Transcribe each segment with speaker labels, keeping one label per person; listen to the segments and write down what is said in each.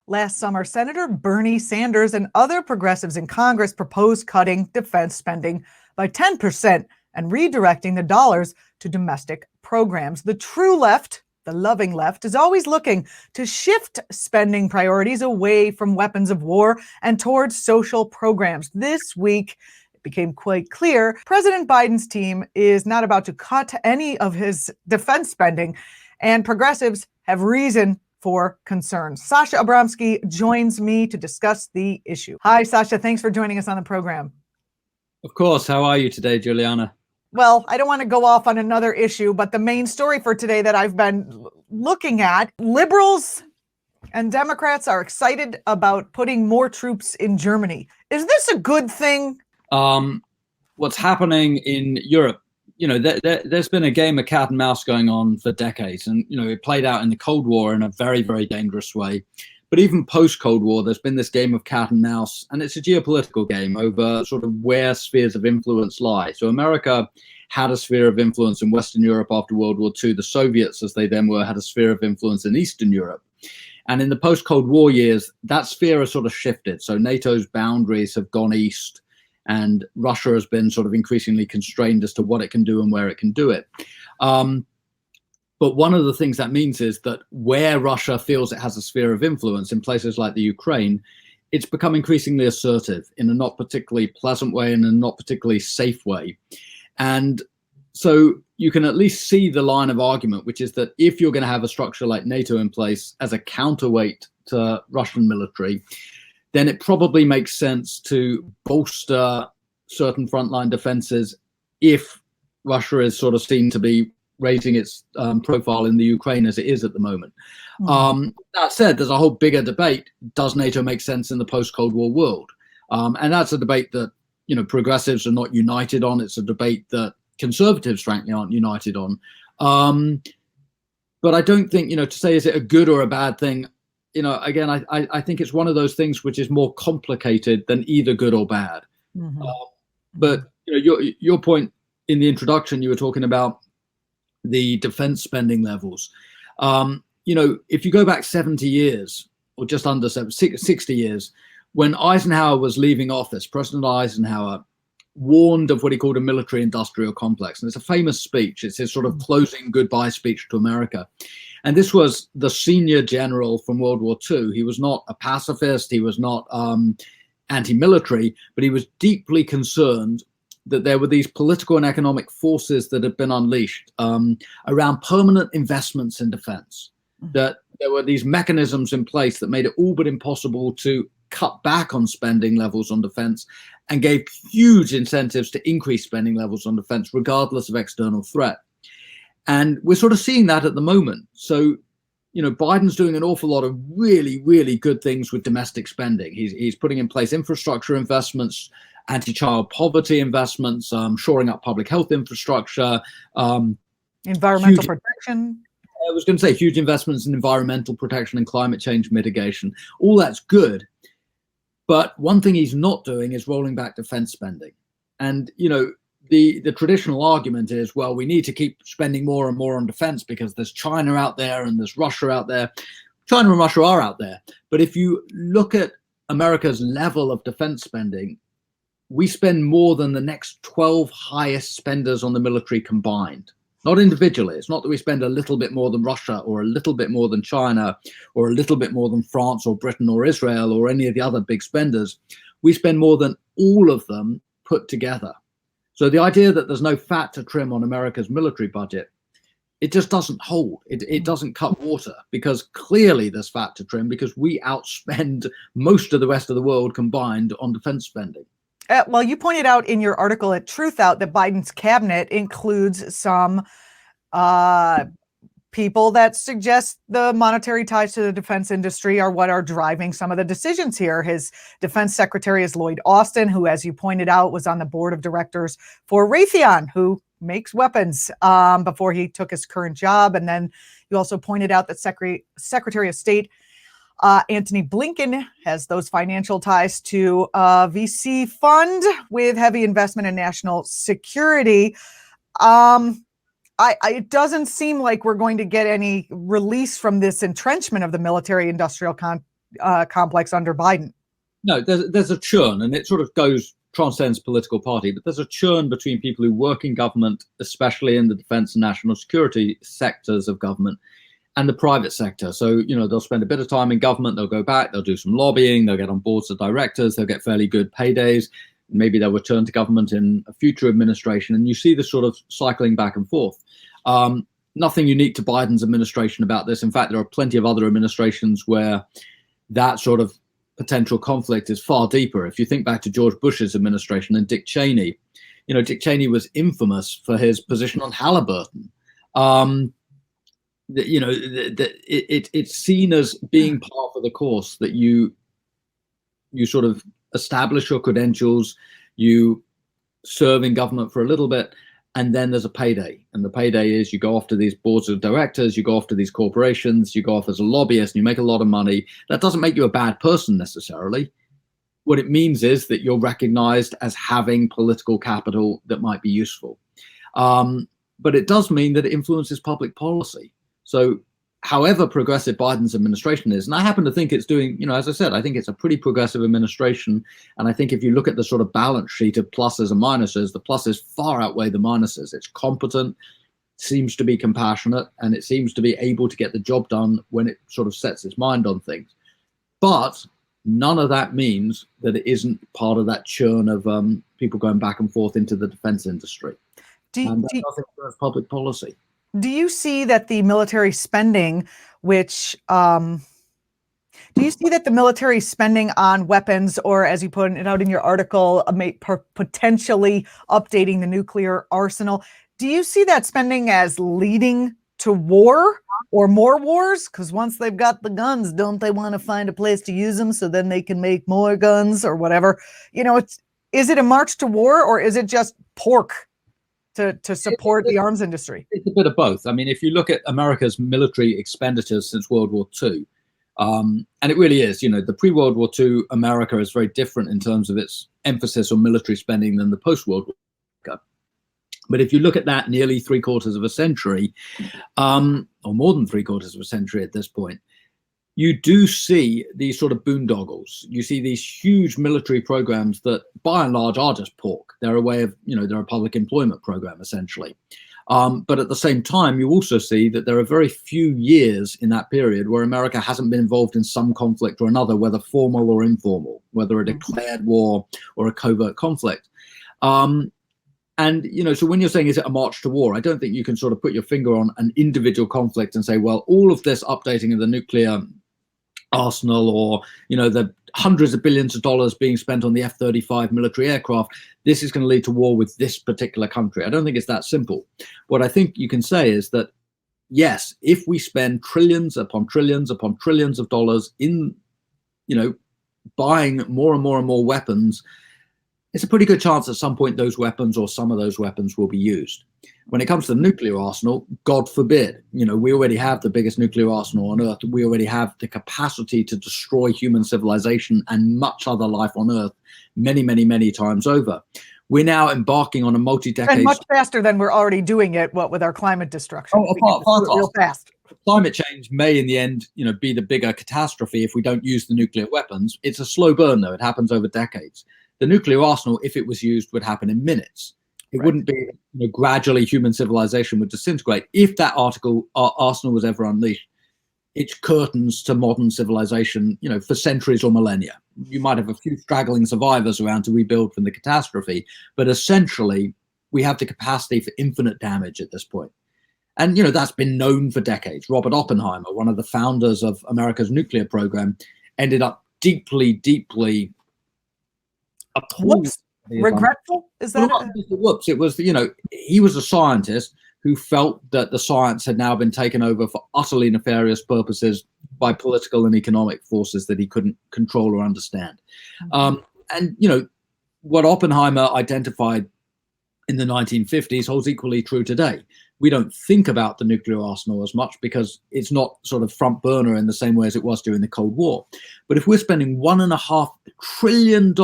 Speaker 1: Last summer, Senator Bernie Sanders and other progressives in Congress proposed cutting defense spending by 10% and redirecting the dollars to domestic programs. The true left, the loving left, is always looking to shift spending priorities away from weapons of war and towards social programs. This week, it became quite clear President Biden's team is not about to cut any of his defense spending, and progressives have reason for concern. Sasha Abramsky joins me to discuss the issue. Hi, Sasha. Thanks for joining us on the program.
Speaker 2: Of course. How are you today, Julianna?
Speaker 1: Well, I don't want to go off on another issue, but the main story for today that I've been looking at, liberals and Democrats are excited about putting more troops in Germany. Is this a good thing?
Speaker 2: What's happening in Europe, there's been a game of cat and mouse going on for decades. And, it played out in the Cold War in a very, very dangerous way. But even post-Cold War, there's been this game of cat and mouse, and it's a geopolitical game over sort of where spheres of influence lie. So America had a sphere of influence in Western Europe after World War II. The Soviets, as they then were, had a sphere of influence in Eastern Europe. And in the post-Cold War years, that sphere has sort of shifted. So NATO's boundaries have gone east, and Russia has been sort of increasingly constrained as to what it can do and where it can do it. But one of the things that means is that where Russia feels it has a sphere of influence in places like the Ukraine, it's become increasingly assertive in a not particularly pleasant way and a not particularly safe way. And so you can at least see the line of argument, which is that if you're going to have a structure like NATO in place as a counterweight to Russian military, then it probably makes sense to bolster certain frontline defenses if Russia is sort of seen to be raising its profile in the Ukraine as it is at the moment. That said, there's a whole bigger debate. Does NATO make sense in the post-Cold War world? And that's a debate that, progressives are not united on. It's a debate that conservatives, frankly, aren't united on. But I don't think, to say, is it a good or a bad thing? Again, I think it's one of those things which is more complicated than either good or bad. But your point in the introduction, you were talking about the defense spending levels. If you go back 70 years or just under 60 years, when Eisenhower was leaving office, President Eisenhower warned of what he called a military industrial complex. And it's a famous speech. It's his sort of closing goodbye speech to America. And this was the senior general from World War II. He was not a pacifist. He was not anti-military, but he was deeply concerned that there were these political and economic forces that had been unleashed around permanent investments in defense, that there were these mechanisms in place that made it all but impossible to cut back on spending levels on defense and gave huge incentives to increase spending levels on defense, regardless of external threat. And we're sort of seeing that at the moment. So, Biden's doing an awful lot of really, really good things with domestic spending. He's putting in place infrastructure investments, anti-child poverty investments, shoring up public health infrastructure,
Speaker 1: environmental protection.
Speaker 2: I was going to say huge investments in environmental protection and climate change mitigation. All that's good. But one thing he's not doing is rolling back defense spending. And, the traditional argument is, well, we need to keep spending more and more on defense because there's China out there and there's Russia out there. China and Russia are out there. But if you look at America's level of defense spending, we spend more than the next 12 highest spenders on the military combined, not individually. It's not that we spend a little bit more than Russia or a little bit more than China or a little bit more than France or Britain or Israel or any of the other big spenders. We spend more than all of them put together. So the idea that there's no fat to trim on America's military budget, it just doesn't hold. It doesn't cut water, because clearly there's fat to trim because we outspend most of the rest of the world combined on defense spending.
Speaker 1: Well, you pointed out in your article at Truthout that Biden's cabinet includes some people that suggest the monetary ties to the defense industry are what are driving some of the decisions here. His defense secretary is Lloyd Austin, who, as you pointed out, was on the board of directors for Raytheon, who makes weapons, before he took his current job. And then you also pointed out that Secretary of State Antony Blinken has those financial ties to a VC fund with heavy investment in national security. It doesn't seem like we're going to get any release from this entrenchment of the military industrial complex under Biden.
Speaker 2: No, there's a churn, and it sort of transcends political party, but there's a churn between people who work in government, especially in the defense and national security sectors of government, and the private sector. So, they'll spend a bit of time in government, they'll go back, they'll do some lobbying, they'll get on boards of directors, they'll get fairly good paydays. Maybe they'll return to government in a future administration. And you see this sort of cycling back and forth. Nothing unique to Biden's administration about this. In fact, there are plenty of other administrations where that sort of potential conflict is far deeper. If you think back to George Bush's administration and Dick Cheney, Dick Cheney was infamous for his position on Halliburton. It's seen as being part of the course that you sort of establish your credentials, you serve in government for a little bit, and then there's a payday. And the payday is you go off to these boards of directors, you go off to these corporations, you go off as a lobbyist, and you make a lot of money. That doesn't make you a bad person necessarily. What it means is that you're recognized as having political capital that might be useful. But it does mean that it influences public policy. So however progressive Biden's administration is, and I happen to think it's doing, as I said, I think it's a pretty progressive administration. And I think if you look at the sort of balance sheet of pluses and minuses, the pluses far outweigh the minuses. It's competent, seems to be compassionate, and it seems to be able to get the job done when it sort of sets its mind on things. But none of that means that it isn't part of that churn of people going back and forth into the defense industry. And that doesn't influence public policy.
Speaker 1: Do you see that the military spending, which do you see that the military spending on weapons, or as you put it out in your article, potentially updating the nuclear arsenal, do you see that spending as leading to war or more wars? Because once they've got the guns, don't they want to find a place to use them so then they can make more guns or whatever? Is it a march to war, or is it just pork to support the arms industry?
Speaker 2: It's a bit of both. I mean, if you look at America's military expenditures since World War II, and it really is, the pre-World War II America is very different in terms of its emphasis on military spending than the post-World War America. But if you look at that nearly 3/4 of a century, or more than 3/4 of a century at this point, you do see these sort of boondoggles. You see these huge military programs that by and large are just pork. They're a way of, they're a public employment program essentially. But at the same time, you also see that there are very few years in that period where America hasn't been involved in some conflict or another, whether formal or informal, whether a declared war or a covert conflict. So when you're saying, is it a march to war? I don't think you can sort of put your finger on an individual conflict and say, well, all of this updating of the nuclear arsenal, or the hundreds of billions of dollars being spent on the F-35 military aircraft, this is going to lead to war with this particular country. I don't think it's that simple. What I think you can say is that, yes, if we spend trillions upon trillions upon trillions of dollars in, buying more and more and more weapons, it's a pretty good chance at some point those weapons or some of those weapons will be used. When it comes to the nuclear arsenal, God forbid, we already have the biggest nuclear arsenal on Earth. We already have the capacity to destroy human civilization and much other life on Earth many, many, many times over. We're now embarking on a multi-decade...
Speaker 1: And much faster than we're already doing it, with our climate destruction.
Speaker 2: Real fast. Climate change may, in the end, be the bigger catastrophe if we don't use the nuclear weapons. It's a slow burn, though. It happens over decades. The nuclear arsenal, if it was used, would happen in minutes. It wouldn't be gradually human civilization would disintegrate. If that arsenal was ever unleashed, it's curtains to modern civilization, for centuries or millennia. You might have a few straggling survivors around to rebuild from the catastrophe, but essentially we have the capacity for infinite damage at this point. And, that's been known for decades. Robert Oppenheimer, one of the founders of America's nuclear program, ended up deeply, deeply appalled.
Speaker 1: Regretful? Is that
Speaker 2: whoops? It was, he was a scientist who felt that the science had now been taken over for utterly nefarious purposes by political and economic forces that he couldn't control or understand. And what Oppenheimer identified in the 1950s holds equally true today. We don't think about the nuclear arsenal as much because it's not sort of front burner in the same way as it was during the Cold War. But if we're spending $1.5 trillion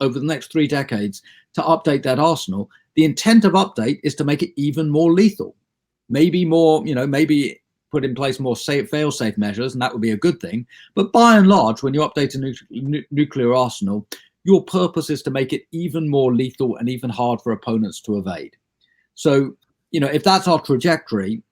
Speaker 2: over the next 3 decades to update that arsenal, the intent of update is to make it even more lethal. Maybe more, maybe put in place more fail-safe measures, and that would be a good thing. But by and large, when you update a nuclear arsenal, your purpose is to make it even more lethal and even hard for opponents to evade. So, if that's our trajectory,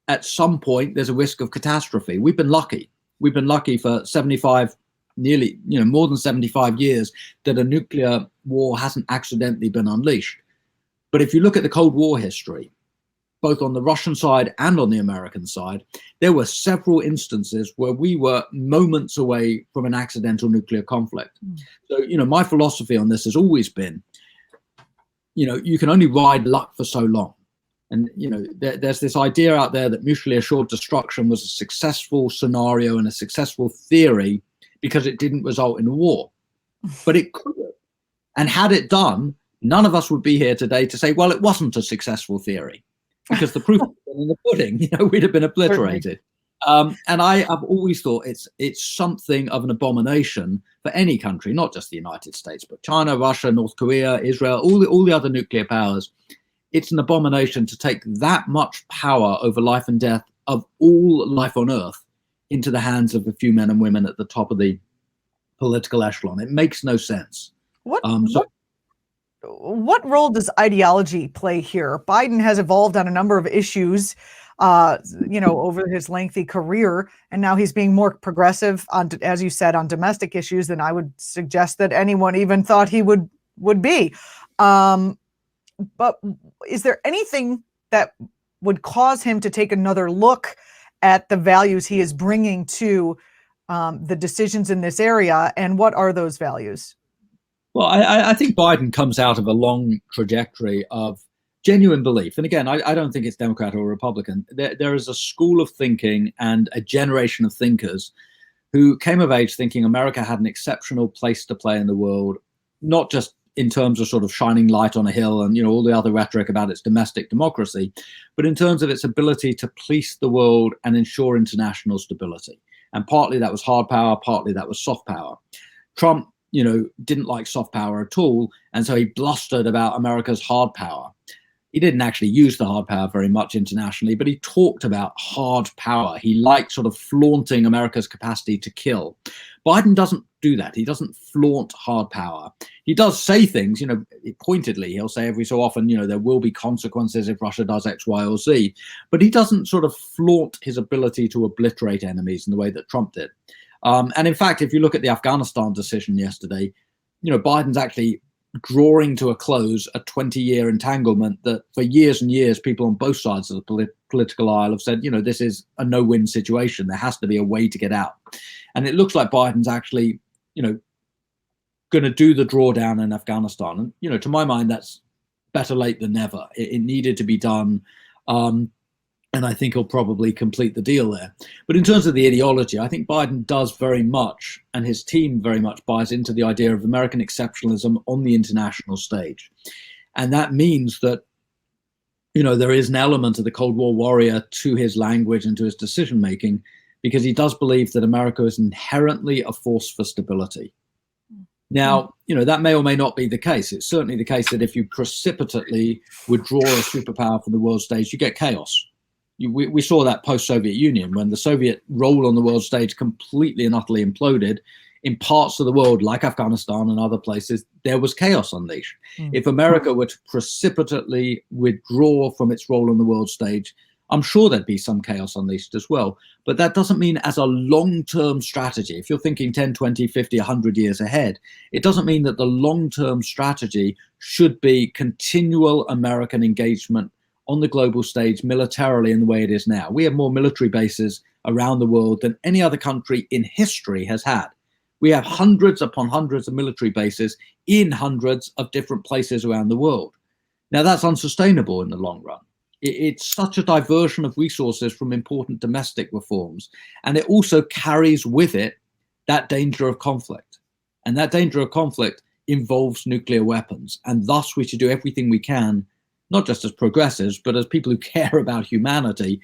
Speaker 2: at some point there's a risk of catastrophe. We've been lucky. We've been lucky for 75, nearly, more than 75 years that a nuclear war hasn't accidentally been unleashed. But if you look at the Cold War history, both on the Russian side and on the American side, there were several instances where we were moments away from an accidental nuclear conflict. So, my philosophy on this has always been, you can only ride luck for so long. And, there's this idea out there that mutually assured destruction was a successful scenario and a successful theory because it didn't result in a war. But it could have. And had it done, none of us would be here today to say, well, it wasn't a successful theory. Because the proof is in the pudding, we'd have been obliterated. And I have always thought it's something of an abomination for any country, not just the United States, but China, Russia, North Korea, Israel, all the other nuclear powers. It's an abomination to take that much power over life and death of all life on Earth into the hands of a few men and women at the top of the political echelon. It makes no sense.
Speaker 1: What role does ideology play here? Biden has evolved on a number of issues, over his lengthy career, and now he's being more progressive on, as you said, on domestic issues than I would suggest that anyone even thought he would be. But is there anything that would cause him to take another look at the values he is bringing to the decisions in this area, and what are those values?
Speaker 2: Well, I think Biden comes out of a long trajectory of genuine belief. And again, I don't think it's Democrat or Republican. There is a school of thinking and a generation of thinkers who came of age thinking America had an exceptional place to play in the world, not just in terms of sort of shining light on a hill and, all the other rhetoric about its domestic democracy, but in terms of its ability to police the world and ensure international stability. And partly that was hard power, partly that was soft power. Trump didn't like soft power at all. And so he blustered about America's hard power. He didn't actually use the hard power very much internationally, but he talked about hard power. He liked sort of flaunting America's capacity to kill. Biden doesn't do that. He doesn't flaunt hard power. He does say things, pointedly. He'll say every so often, there will be consequences if Russia does X, Y, or Z. But he doesn't sort of flaunt his ability to obliterate enemies in the way that Trump did. And in fact, if you look at the Afghanistan decision yesterday, Biden's actually drawing to a close a 20-year entanglement that for years and years, people on both sides of the political aisle have said, this is a no-win situation. There has to be a way to get out. And it looks like Biden's actually, going to do the drawdown in Afghanistan. And, to my mind, that's better late than never. It needed to be done. And I think he'll probably complete the deal there. But in terms of the ideology, I think Biden does very much, and his team very much buys into the idea of American exceptionalism on the international stage. And that means that, there is an element of the Cold War warrior to his language and to his decision making, because he does believe that America is inherently a force for stability. Now, that may or may not be the case. It's certainly the case that if you precipitately withdraw a superpower from the world stage, you get chaos. We saw that post-Soviet Union when the Soviet role on the world stage completely and utterly imploded. In parts of the world, like Afghanistan and other places, there was chaos unleashed. If America were to precipitately withdraw from its role on the world stage, I'm sure there'd be some chaos unleashed as well. But that doesn't mean as a long-term strategy. If you're thinking 10, 20, 50, 100 years ahead, it doesn't mean that the long-term strategy should be continual American engagement on the global stage militarily in the way it is now. We have more military bases around the world than any other country in history has had. We have hundreds upon hundreds of military bases in hundreds of different places around the world. Now, that's unsustainable in the long run. It's such a diversion of resources from important domestic reforms. And it also carries with it that danger of conflict. And that danger of conflict involves nuclear weapons. And thus we should do everything we can, not just as progressives, but as people who care about humanity.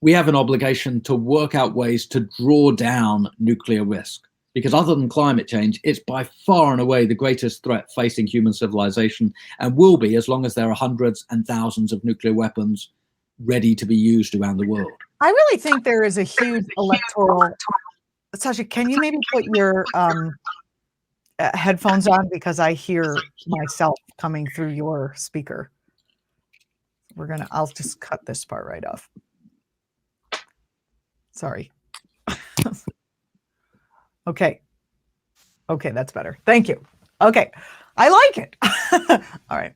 Speaker 2: We have an obligation to work out ways to draw down nuclear risk. Because other than climate change, it's by far and away the greatest threat facing human civilization, and will be as long as there are hundreds and thousands of nuclear weapons ready to be used around the world.
Speaker 1: I really think there is a huge electoral. Sasha, can you maybe put your headphones on, because I hear myself coming through your speaker. I'll just cut this part right off. Sorry. Okay, that's better. Thank you. Okay, I like it. All right.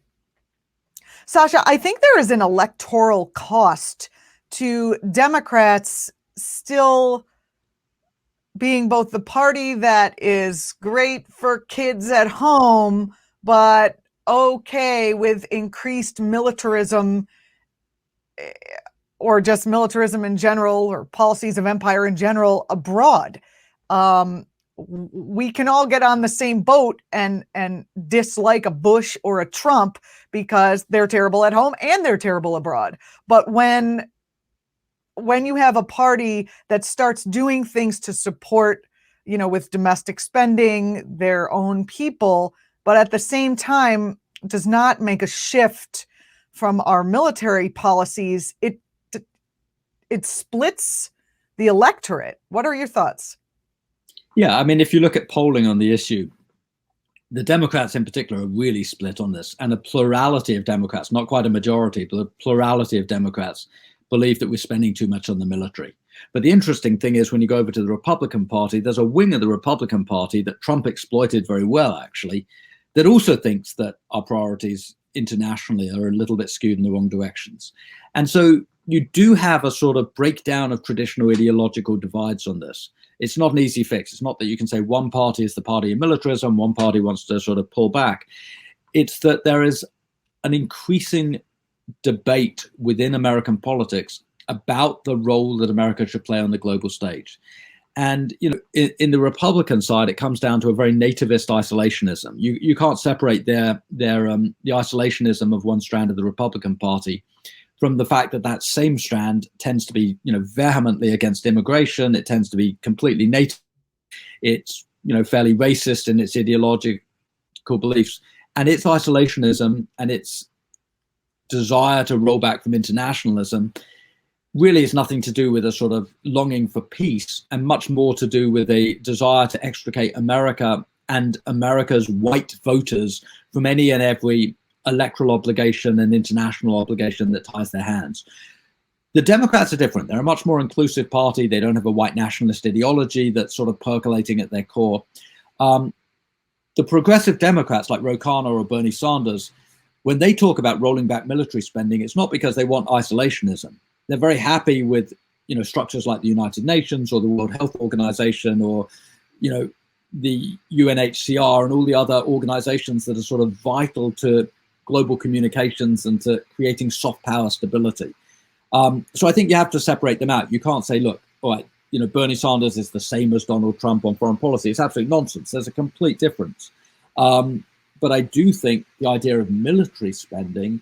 Speaker 1: Sasha, I think there is an electoral cost to Democrats still being both the party that is great for kids at home, but okay with increased militarism, or just militarism in general, or policies of empire in general abroad. We can all get on the same boat and dislike a Bush or a Trump because they're terrible at home and they're terrible abroad. But when you have a party that starts doing things to support, with domestic spending, their own people, but at the same time does not make a shift from our military policies, it splits the electorate. What are your thoughts?
Speaker 2: Yeah, I mean, if you look at polling on the issue, the Democrats in particular are really split on this, and a plurality of Democrats, not quite a majority, but a plurality of Democrats believe that we're spending too much on the military. But the interesting thing is, when you go over to the Republican Party, there's a wing of the Republican Party that Trump exploited very well, actually, that also thinks that our priorities internationally are a little bit skewed in the wrong directions. And so you do have a sort of breakdown of traditional ideological divides on this. It's not an easy fix. It's not that you can say one party is the party of militarism, one party wants to sort of pull back. It's that there is an increasing debate within American politics about the role that America should play on the global stage. And, in the Republican side, it comes down to a very nativist isolationism. You can't separate the isolationism of one strand of the Republican Party from the fact that that same strand tends to be, vehemently against immigration. It tends to be completely native. It's, fairly racist in its ideological beliefs, and its isolationism and its desire to roll back from internationalism really has nothing to do with a sort of longing for peace, and much more to do with a desire to extricate America and America's white voters from any and every electoral obligation and international obligation that ties their hands. The Democrats are different. They're a much more inclusive party. They don't have a white nationalist ideology that's sort of percolating at their core. The progressive Democrats like Ro Khanna or Bernie Sanders, when they talk about rolling back military spending, it's not because they want isolationism. They're very happy with, structures like the United Nations or the World Health Organization or, the UNHCR and all the other organizations that are sort of vital to global communications and to creating soft power stability. So I think you have to separate them out. You can't say, look, all right, Bernie Sanders is the same as Donald Trump on foreign policy. It's absolute nonsense. There's a complete difference. But I do think the idea of military spending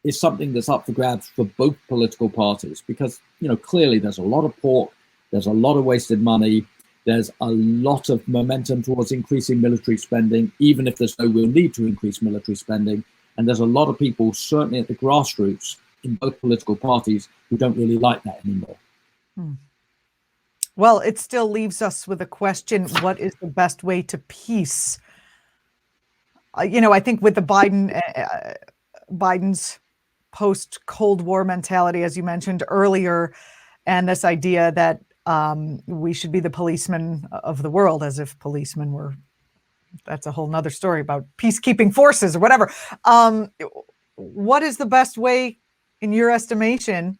Speaker 2: is something that's up for grabs for both political parties, because, clearly there's a lot of pork, there's a lot of wasted money, there's a lot of momentum towards increasing military spending, even if there's no real need to increase military spending. And there's a lot of people, certainly at the grassroots in both political parties, who don't really like that anymore.
Speaker 1: Well, it still leaves us with a question: what is the best way to peace? I think with the Biden's post-Cold War mentality, as you mentioned earlier, and this idea that we should be the policemen of the world, as if policemen were, that's a whole nother story about peacekeeping forces or whatever. What is the best way, in your estimation,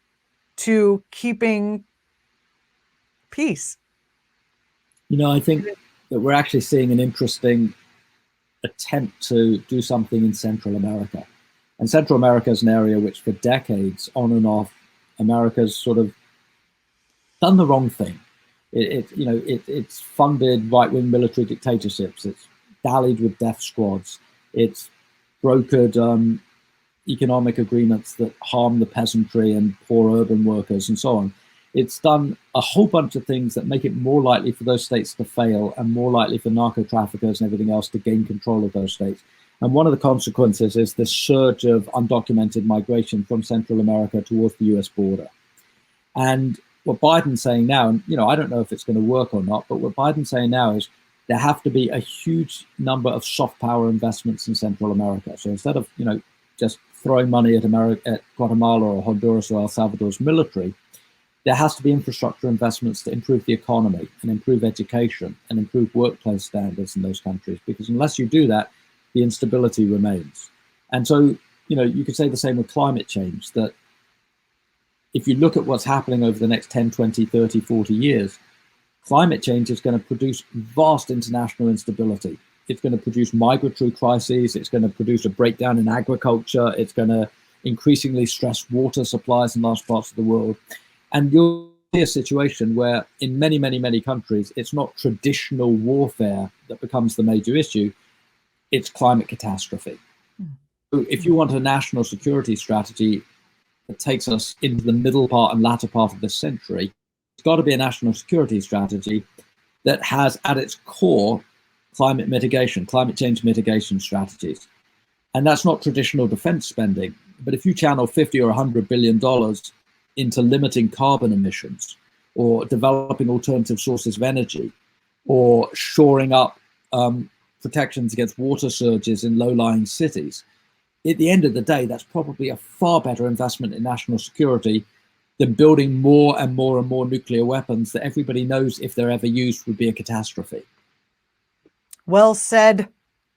Speaker 1: to keeping peace?
Speaker 2: I think that we're actually seeing an interesting attempt to do something in Central America. And Central America is an area which for decades, on and off, America's sort of done the wrong thing. It's funded right-wing military dictatorships. It's dallied with death squads. It's brokered economic agreements that harm the peasantry and poor urban workers and so on. It's done a whole bunch of things that make it more likely for those states to fail and more likely for narco traffickers and everything else to gain control of those states. And one of the consequences is this surge of undocumented migration from Central America towards the US border. And what Biden's saying now, and I don't know if it's going to work or not, but what Biden's saying now is there have to be a huge number of soft power investments in Central America. So instead of just throwing money at Guatemala or Honduras or El Salvador's military, there has to be infrastructure investments to improve the economy and improve education and improve workplace standards in those countries. Because unless you do that, the instability remains. And so, you could say the same with climate change, that if you look at what's happening over the next 10, 20, 30, 40 years, climate change is going to produce vast international instability. It's going to produce migratory crises. It's going to produce a breakdown in agriculture. It's going to increasingly stress water supplies in large parts of the world. And you'll see a situation where in many, many, many countries, it's not traditional warfare that becomes the major issue. It's climate catastrophe. So if you want a national security strategy that takes us into the middle part and latter part of this century, it's got to be a national security strategy that has at its core climate change mitigation strategies. And that's not traditional defense spending. But if you channel $50 or $100 billion into limiting carbon emissions, or developing alternative sources of energy, or shoring up protections against water surges in low-lying cities, at the end of the day, that's probably a far better investment in national security than building more and more and more nuclear weapons that everybody knows, if they're ever used, would be a catastrophe.
Speaker 1: Well said.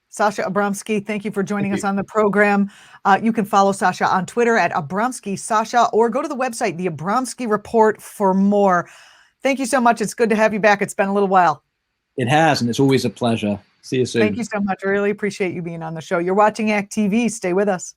Speaker 1: Sasha Abramsky, thank you for joining us on the program. You can follow Sasha on Twitter at Abramsky Sasha, or go to the website, The Abramsky Report, for more. Thank you so much. It's good to have you back. It's been a little while.
Speaker 2: It has, and it's always a pleasure. See you soon.
Speaker 1: Thank you so much. I really appreciate you being on the show. You're watching ACT TV. Stay with us.